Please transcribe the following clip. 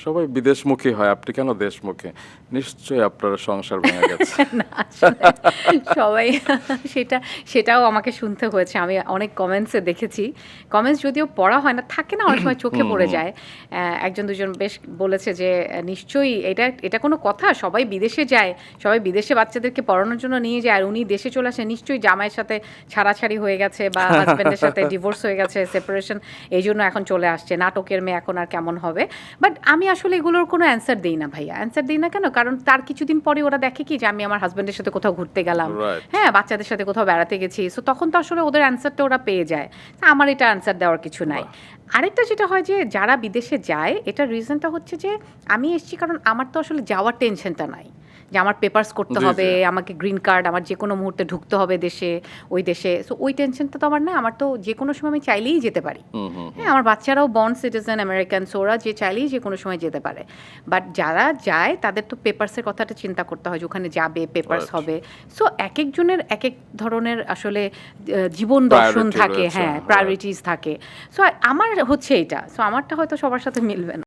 সবাই বিদেশমুখী হয়, আপনি কেন দেশমুখী? নিশ্চয়ই আপনার সংসার ভেঙে গেছে। না আসলে সবাই সেটাও আমাকে শুনতে হয়েছে। আমি অনেক কমেন্টসে দেখেছি। কমেন্টস যদিও পড়া হয় না, থাকে না অনেক সময় চোখে হুম, পড়ে হুম। যায়। ১ জন ২ জন বেশ বলেছে যে, নিশ্চয়ই এটা কোনো কথা? সবাই বিদেশে যায়। সবাই বিদেশে বাচ্চাদেরকে পড়ানোর জন্য নিয়ে যায়। আর উনি দেশে চলে আসেন নিশ্চয়ই জামাইয়ের সাথে ছাড়াছাড়ি হয়ে গেছে বা হাসব্যান্ডের সাথে ডিভোর্স হয়ে গেছে, সেপারেশন এইজন্য এখন চলে আসছে। নাটকের মেয়ে এখন আর কেমন হবে? বাট আমি আসলে এগুলোর কোনো অ্যান্সার দেই না ভাইয়া। অ্যান্সার দেই না কেন? কারণ তার কিছুদিন পরে ওরা দেখে কি যে আমি আমার হাসব্যান্ডের সাথে কোথাও ঘুরতে গেলাম। রাইট। হ্যাঁ, বাচ্চাদের সাথে কোথাও বেড়াতে গেছি। সো তখন তো আসলে ওদের অ্যান্সারটা ওরা পেয়ে যায়। তা আমার এটা অ্যান্সার দেওয়ার কিছু নাই। বাহ! আরেকটা যেটা হয় যে যারা বিদেশে যায় এটার রিজনটা হচ্ছে যে আমি এসেছি কারণ আমার তো আসলে যাওয়ার টেনশনটা নাই। যে আমার পেপারস করতে জি, হবে, জি। আমাকে গ্রিন কার্ড আমার যেকোনো মুহূর্তে ঢুকতে হবে দেশে, ওই দেশে। সো ওই টেনশনটা তো আমার নাই। আমার তো যেকোনো সময় আমি চাইলেই যেতে পারি। হুম, হুম, হ্যাঁ, হুম। আমার বাচ্চারাও বর্ন সিটিজেন আমেরিকান, সো ওরা যে চাইলেই যেকোনো সময় যেতে পারে। বাট যারা যায় তাদের তো পেপারসের কথাটা চিন্তা করতে হয় যে ওখানে যাবে, পেপারস রাইট। হবে। সো একেকজনের একেক ধরনের আসলে জীবন দর্শন প্রায়োরিটি থাকে, রয়েছে। হ্যাঁ, রাইট। প্রায়োরিটিস থাকে। সো আমার হচ্ছে এইটা। সো আমারটা হয়তো সবার সাথে মিলবে না।